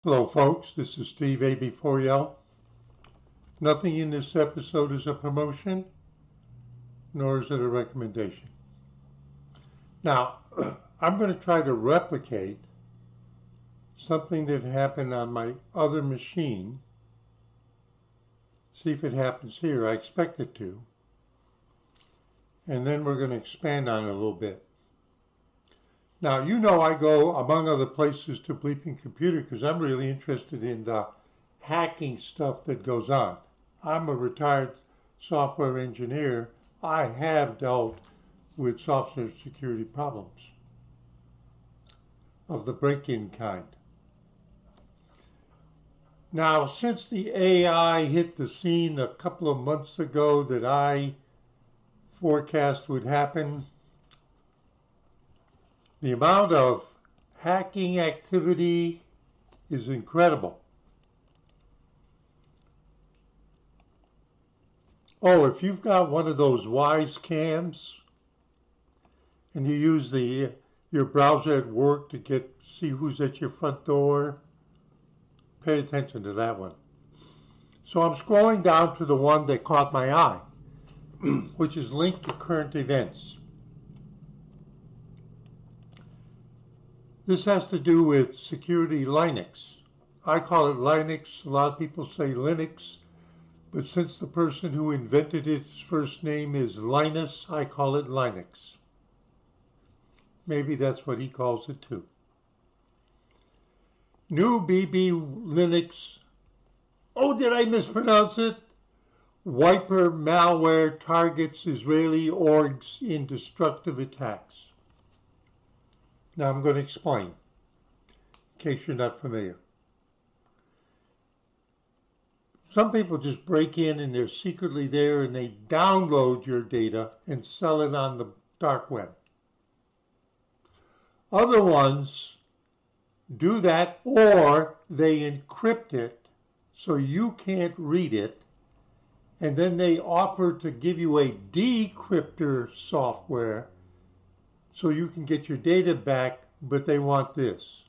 Hello folks, this is Steve AB4L. Nothing in this episode is a promotion, nor is it a recommendation. Now, I'm going to try to replicate something that happened on my other machine. See if it happens here. I expect it to. And then we're going to expand on it a little bit. Now, you know I go, among other places, to Bleeping Computer because I'm really interested in the hacking stuff that goes on. I'm a retired software engineer. I have dealt with software security problems of the break-in kind. Now, since the AI hit the scene a couple of months ago that I forecast would happen, the amount of hacking activity is incredible. Oh, if you've got one of those Wise cams and you use your browser at work to see who's at your front door, pay attention to that one. So I'm scrolling down to the one that caught my eye, which is linked to current events. This has to do with security Linux. I call it Linux. A lot of people say Linux. But since the person who invented its first name is Linus, I call it Linux. Maybe that's what he calls it too. New bibi-linux. Oh, did I mispronounce it? Wiper malware targets Israeli orgs in destructive attacks. Now I'm going to explain, in case you're not familiar. Some people just break in and they're secretly there and they download your data and sell it on the dark web. Other ones do that, or they encrypt it so you can't read it, and then they offer to give you a decryptor software so you can get your data back, but they want this.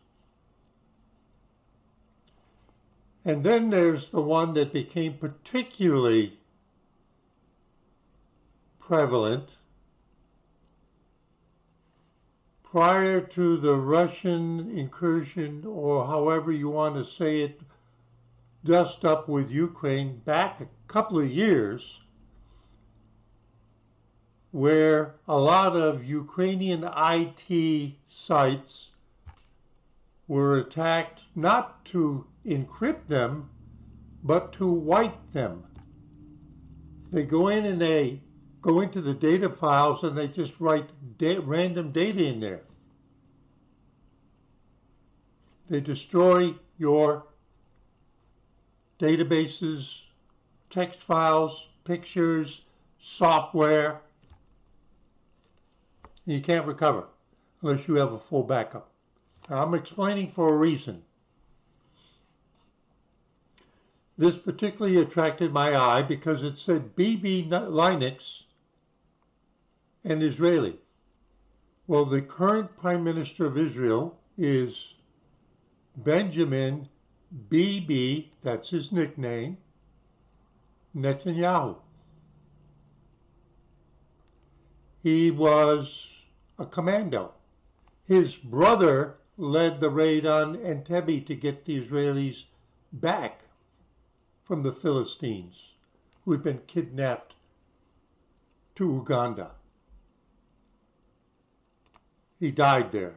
And then there's the one that became particularly prevalent prior to the Russian incursion, or however you want to say it, dust up with Ukraine back a couple of years, where a lot of Ukrainian IT sites were attacked not to encrypt them, but to wipe them. They go in and they go into the data files and they just write random data in there. They destroy your databases, text files, pictures, software. You can't recover unless you have a full backup. Now, I'm explaining for a reason. This particularly attracted my eye because it said bibi-linux and Israeli. Well, the current Prime Minister of Israel is Benjamin Bibi, that's his nickname, Netanyahu. He was a commando. His brother led the raid on Entebbe to get the Israelis back from the Philistines, who had been kidnapped to Uganda. He died there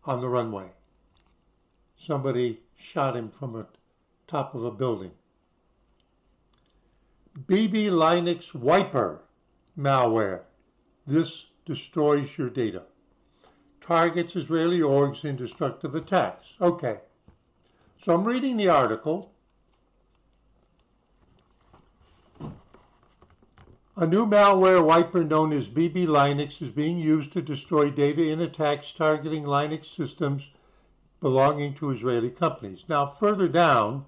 on the runway. Somebody shot him from the top of a building. bibi-linux wiper malware. This destroys your data. Targets Israeli orgs in destructive attacks. Okay, so I'm reading the article. A new malware wiper known as bibi-linux is being used to destroy data in attacks targeting Linux systems belonging to Israeli companies. Now, further down,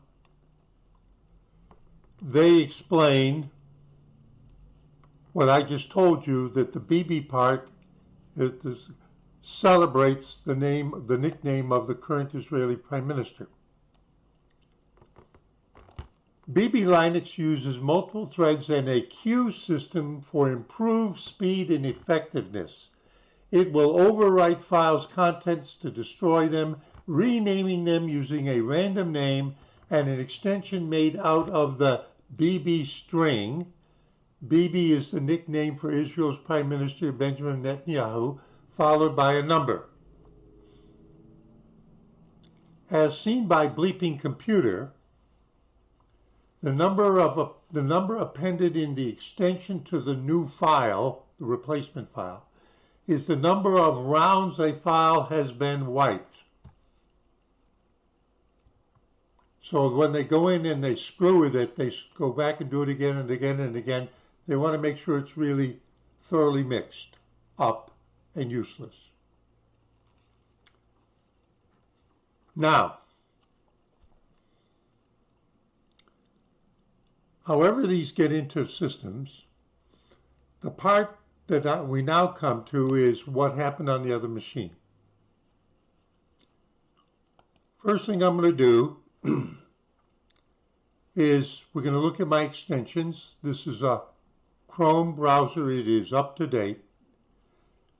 they explain what I just told you, that the Bibi part celebrates the nickname of the current Israeli Prime Minister. bibi-linux uses multiple threads and a queue system for improved speed and effectiveness. It will overwrite files' contents to destroy them, renaming them using a random name and an extension made out of the bibi string. Bibi is the nickname for Israel's Prime Minister Benjamin Netanyahu, followed by a number. As seen by Bleeping Computer, the number appended in the extension to the new file, the replacement file, is the number of rounds a file has been wiped. So when they go in and they screw with it, they go back and do it again and again and again. They want to make sure it's really thoroughly mixed up and useless. Now, however these get into systems, the part that we now come to is what happened on the other machine. First thing I'm going to do is we're going to look at my extensions. This is a Chrome browser. It is up to date.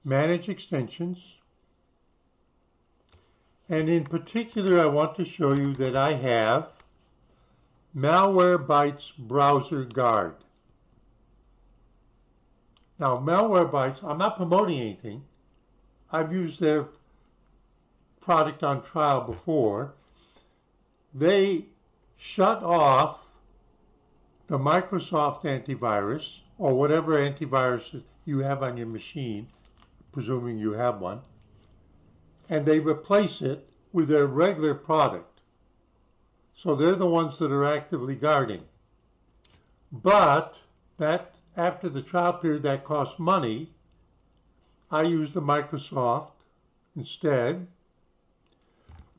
Manage extensions. And in particular, I want to show you that I have Malwarebytes Browser Guard. Now, Malwarebytes, I'm not promoting anything. I've used their product on trial before. They shut off the Microsoft antivirus or whatever antivirus you have on your machine, presuming you have one, and they replace it with their regular product. So they're the ones that are actively guarding. But that after the trial period that costs money, I use the Microsoft instead.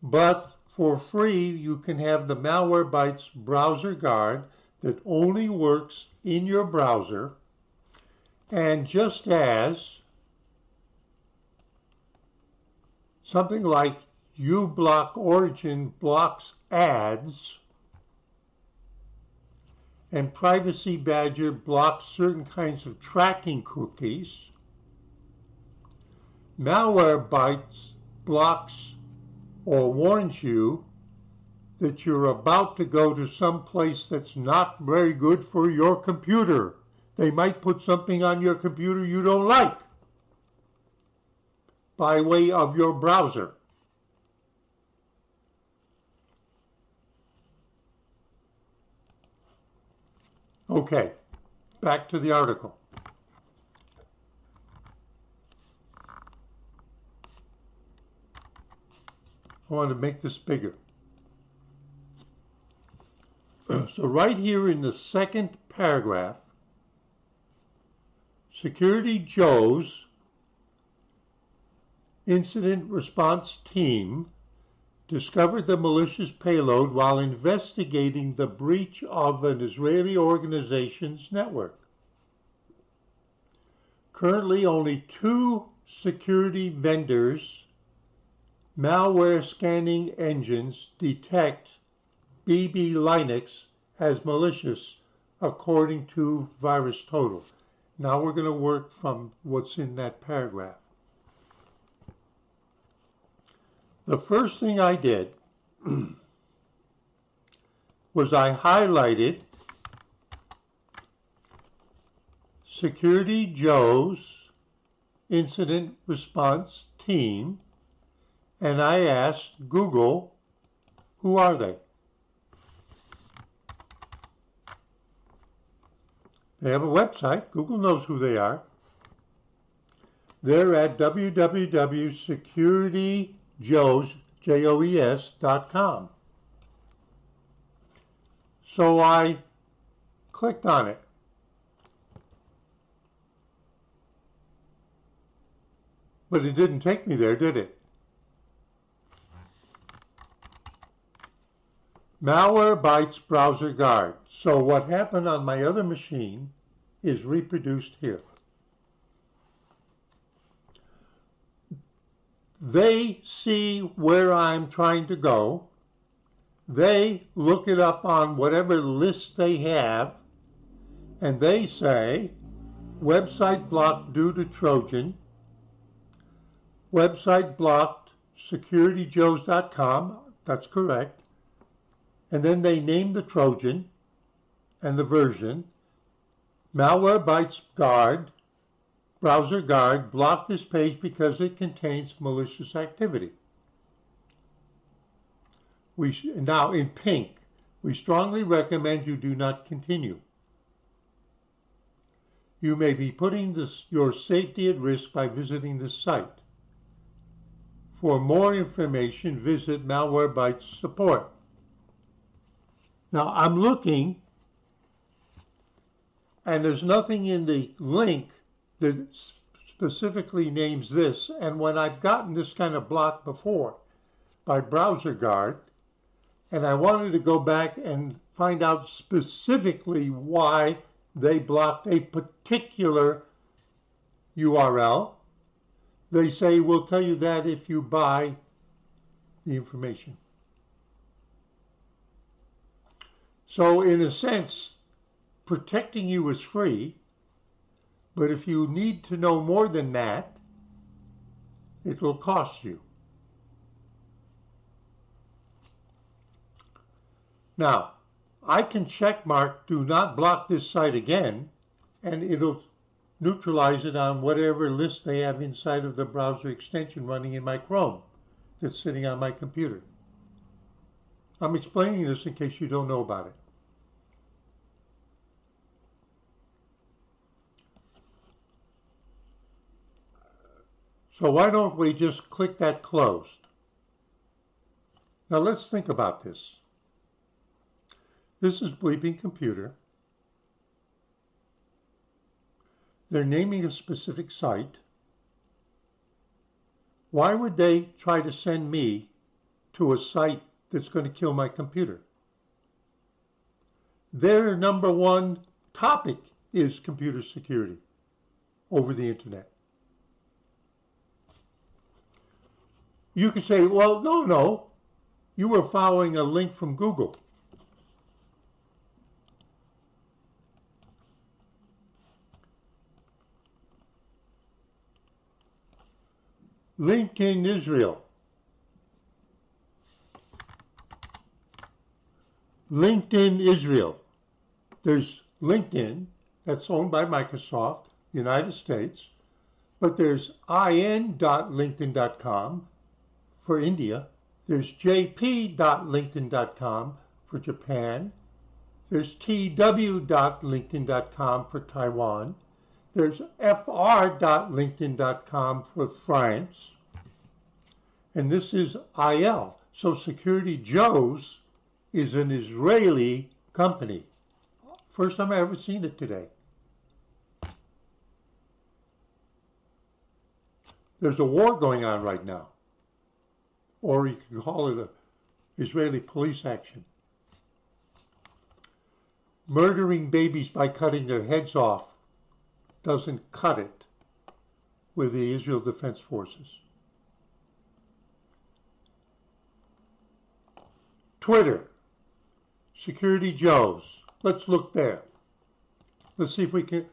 But for free, you can have the Malwarebytes Browser Guard that only works in your browser. And just as something like uBlock Origin blocks ads, and Privacy Badger blocks certain kinds of tracking cookies, Malwarebytes blocks or warns you that you're about to go to some place that's not very good for your computer. They might put something on your computer you don't like by way of your browser. Okay, back to the article. I want to make this bigger. So right here in the second paragraph, Security Joe's incident response team discovered the malicious payload while investigating the breach of an Israeli organization's network. Currently, only 2 security vendors' malware scanning engines detect bibi-linux as malicious, according to VirusTotal. Now we're going to work from what's in that paragraph. The first thing I did was I highlighted Security Joe's incident response team, and I asked Google, who are they? They have a website. Google knows who they are. They're at www.securityjoes.com. So I clicked on it. But it didn't take me there, did it? Malwarebytes Browser Guard. So what happened on my other machine is reproduced here. They see where I'm trying to go, They look it up on whatever list they have, and they say, website blocked due to Trojan, website blocked securityjoes.com, that's correct, and then they name the Trojan and the version. Malwarebytes Guard, Browser Guard, blocked this page because it contains malicious activity. Now in pink, we strongly recommend you do not continue. You may be putting your safety at risk by visiting this site. For more information, visit Malwarebytes support. Now I'm looking, and there's nothing in the link that specifically names this. And when I've gotten this kind of block before by Browser Guard, and I wanted to go back and find out specifically why they blocked a particular URL, they say, we'll tell you that if you buy the information. So in a sense, protecting you is free, but if you need to know more than that, it will cost you. Now, I can check mark do not block this site again, and it'll neutralize it on whatever list they have inside of the browser extension running in my Chrome that's sitting on my computer. I'm explaining this in case you don't know about it. So why don't we just click that closed? Now let's think about this. This is Bleeping Computer. They're naming a specific site. Why would they try to send me to a site that's going to kill my computer? Their number one topic is computer security over the internet. You could say, well, no, you were following a link from Google. LinkedIn Israel. LinkedIn Israel. There's LinkedIn, that's owned by Microsoft, United States, but there's in.linkedin.com for India. There's jp.linkedin.com for Japan. There's tw.linkedin.com for Taiwan. There's fr.linkedin.com for France. And this is IL. So Security Joe's is an Israeli company. First time I ever seen it today. There's a war going on right now. Or you can call it an Israeli police action. Murdering babies by cutting their heads off doesn't cut it with the Israel Defense Forces. Twitter, Security Joe's. Let's look there. Let's see if we can.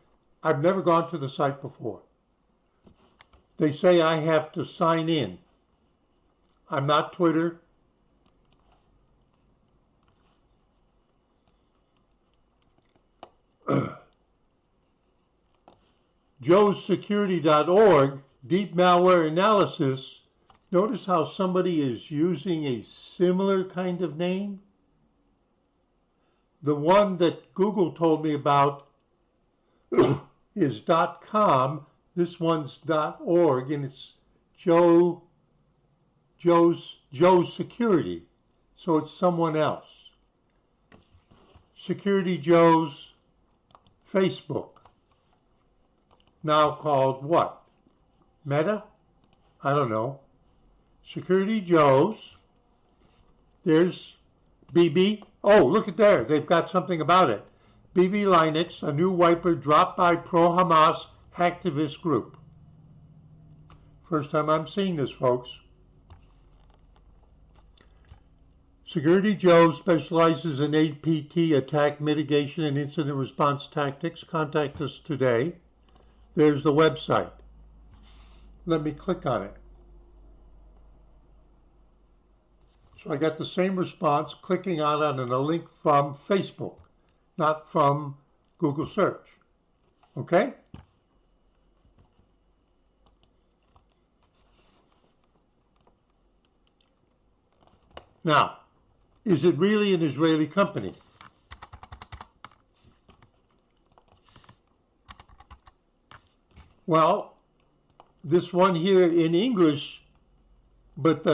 I've never gone to the site before. They say I have to sign in. I'm not Twitter. joessecurity.org, deep malware analysis. Notice how somebody is using a similar kind of name? The one that Google told me about is .com. This one's .org, and it's Joe's Security. So it's someone else. Security Joe's Facebook. Now called what? Meta? I don't know. Security Joe's. There's BB. Oh, look at there. They've got something about it. bibi-linux, a new wiper dropped by pro-Hamas hacktivist group. First time I'm seeing this, folks. Security Joe specializes in APT, attack mitigation and incident response tactics. Contact us today. There's the website. Let me click on it. So I got the same response clicking on it and a link from Facebook, not from Google search. Okay? Now, is it really an Israeli company? Well, this one here in English, but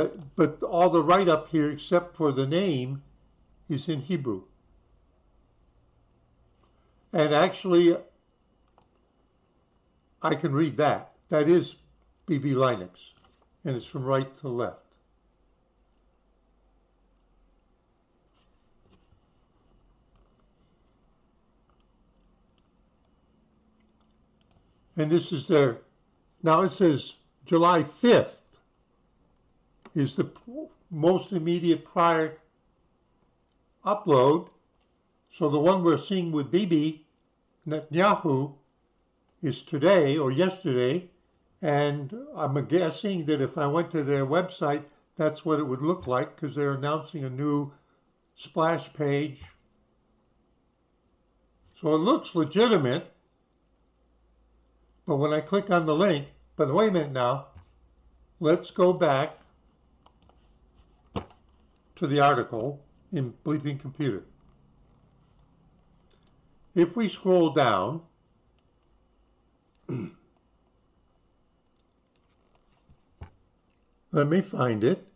all the write-up here except for the name is in Hebrew. And actually, I can read that. That is bibi-linux, and it's from right to left. And this is their, now it says July 5th is the most immediate prior upload. So the one we're seeing with Bibi Netanyahu is today or yesterday. And I'm guessing that if I went to their website, that's what it would look like because they're announcing a new splash page. So it looks legitimate. But when I click on the link, but wait a minute now, let's go back to the article in Bleeping Computer. If we scroll down, let me find it.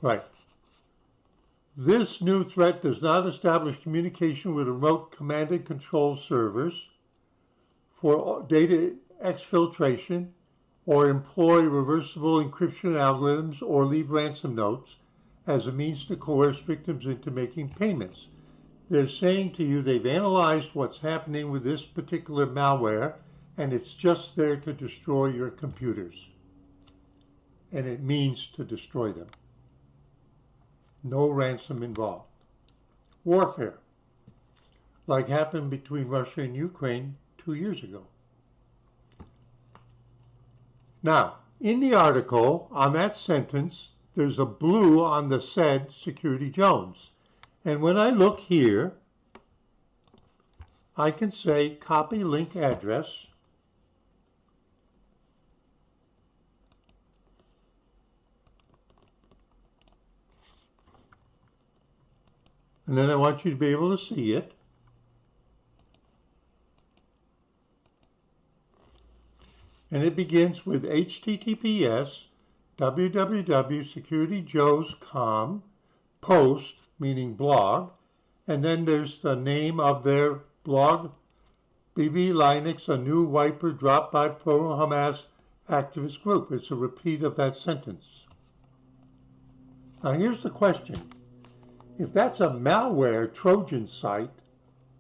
Right. This new threat does not establish communication with remote command and control servers for data exfiltration or employ reversible encryption algorithms or leave ransom notes as a means to coerce victims into making payments. They're saying to you they've analyzed what's happening with this particular malware and it's just there to destroy your computers. And it means to destroy them. No ransom involved. Warfare, like happened between Russia and Ukraine 2 years ago. Now, in the article, on that sentence, there's a blue on the said Security Jones. And when I look here, I can say copy link address. And then I want you to be able to see it. And it begins with https www.securityjoes.com post, meaning blog, and then there's the name of their blog, bibi-linux, a new wiper dropped by pro-Hamas activist group. It's a repeat of that sentence. Now here's the question. If that's a malware Trojan site,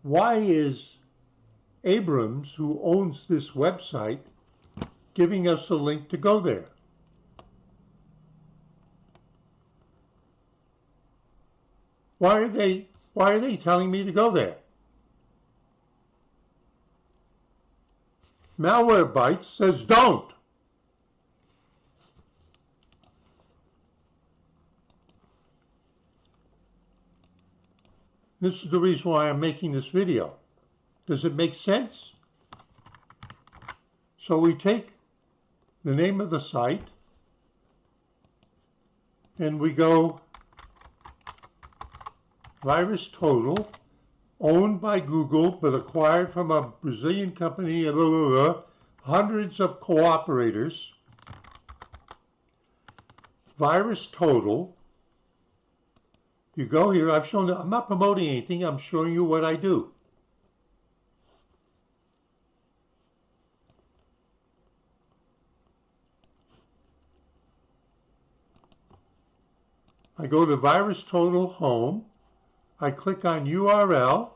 why is Abrams, who owns this website, giving us a link to go there? Why are they telling me to go there? Malwarebytes says don't. This is the reason why I'm making this video. Does it make sense? So we take the name of the site and we go virus total, owned by Google but acquired from a Brazilian company, hundreds of cooperators. Virus total. You go here, I'm not promoting anything, I'm showing you what I do. I go to virus total home, I click on URL,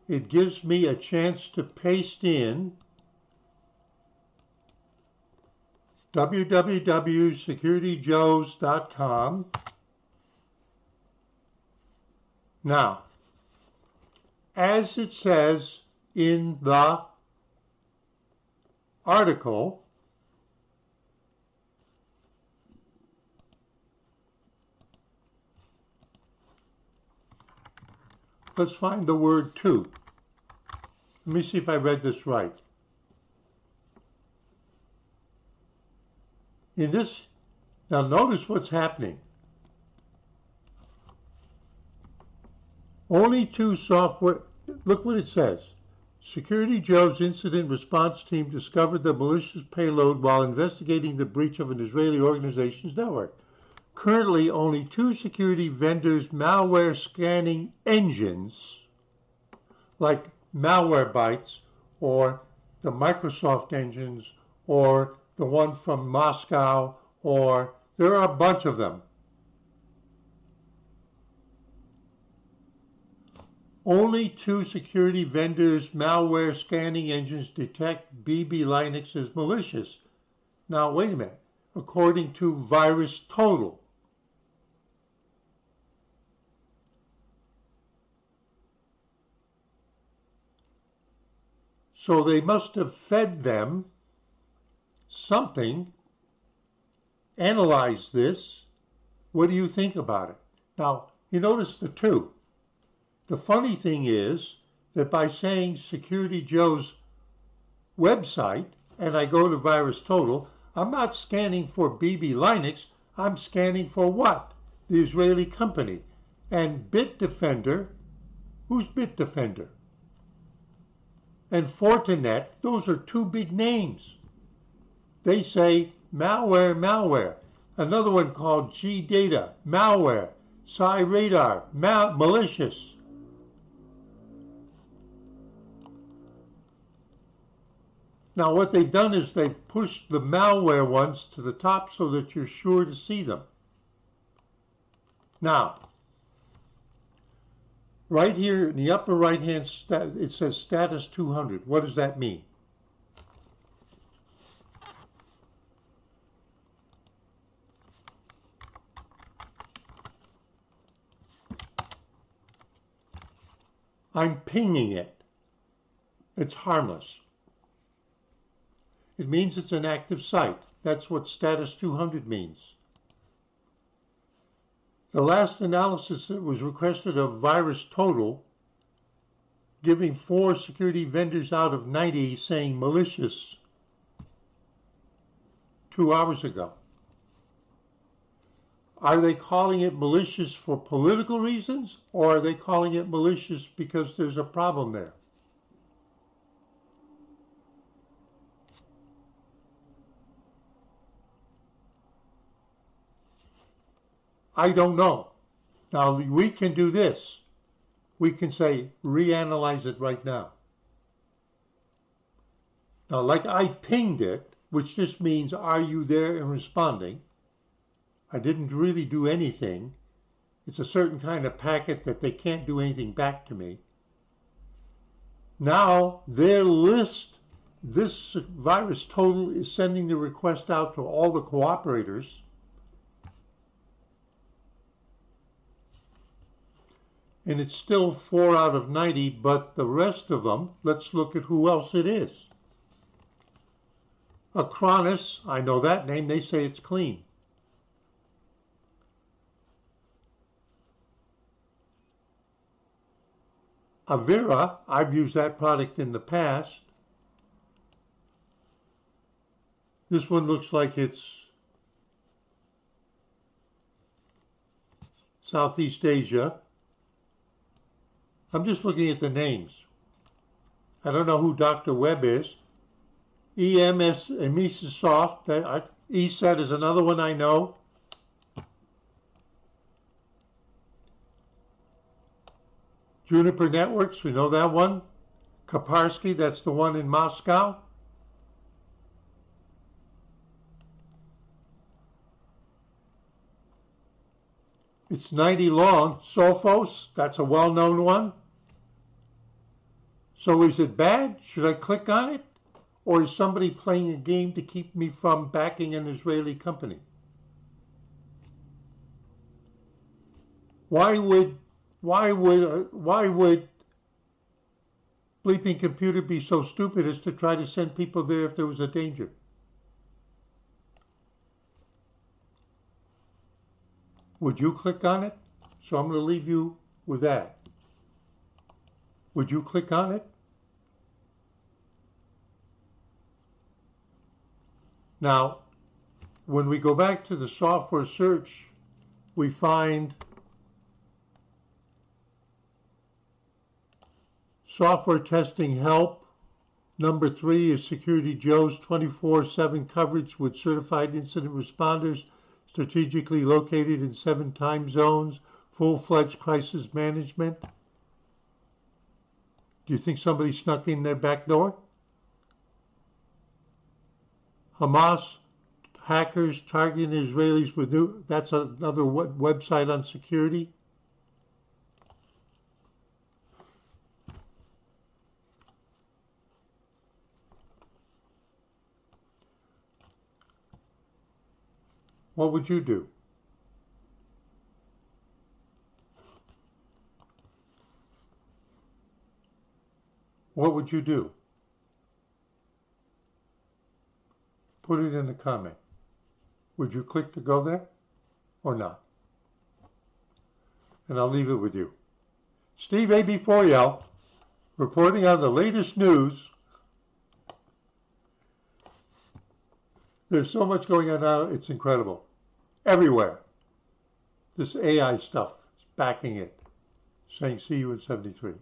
it gives me a chance to paste in www.securityjoes.com. Now, as it says in the article, let's find the word to. Let me see if I read this right. In this, now notice what's happening. Only two software, look what it says. Security Joe's incident response team discovered the malicious payload while investigating the breach of an Israeli organization's network. Currently, only two security vendors' malware scanning engines, like Malwarebytes or the Microsoft engines or the one from Moscow, or there are a bunch of them. Only two security vendors' malware scanning engines detect bibi-linux as malicious. Now, wait a minute. According to VirusTotal. So they must have fed them something, analyzed this. What do you think about it? Now, you notice the two. The funny thing is that by saying Security Joe's website, and I go to VirusTotal, I'm not scanning for bibi-linux, I'm scanning for what? The Israeli company. And Bitdefender, who's Bitdefender? And Fortinet, those are two big names. They say malware, malware. Another one called GData, malware. PsyRadar, malicious. Now what they've done is they've pushed the malware ones to the top so that you're sure to see them. Now, right here in the upper right hand, it says status 200. What does that mean? I'm pinging it. It's harmless. It means it's an active site. That's what status 200 means. The last analysis that was requested of VirusTotal, giving 4 security vendors out of 90 saying malicious 2 hours ago. Are they calling it malicious for political reasons, or are they calling it malicious because there's a problem there? I don't know. Now, we can do this. We can say, reanalyze it right now. Now, like I pinged it, which just means, are you there and responding? I didn't really do anything. It's a certain kind of packet that they can't do anything back to me. Now, their list, this VirusTotal is sending the request out to all the cooperators. And it's still 4 out of 90, but the rest of them, let's look at who else it is. Acronis, I know that name, they say it's clean. Avira, I've used that product in the past. This one looks like it's Southeast Asia. I'm just looking at the names. I don't know who Dr. Webb is. Emisoft, ESET is another one I know. Juniper Networks, we know that one. Kaspersky, that's the one in Moscow. It's 90 long. Sophos, that's a well-known one. So is it bad? Should I click on it? or is somebody playing a game to keep me from backing an Israeli company? Why would Bleeping Computer be so stupid as to try to send people there if there was a danger? Would you click on it? So I'm going to leave you with that. Would you click on it? Now, when we go back to the software search, we find software testing help. Number 3 is Security Joe's 24/7 coverage with certified incident responders strategically located in 7 time zones, full-fledged crisis management. Do you think somebody snuck in their back door? Hamas hackers targeting Israelis with new, that's another website on security. What would you do? What would you do? Put it in the comment. Would you click to go there or not? And I'll leave it with you. Steve AB4L, reporting on the latest news. There's so much going on now, it's incredible. Everywhere. This AI stuff is backing it. Saying see you in 73.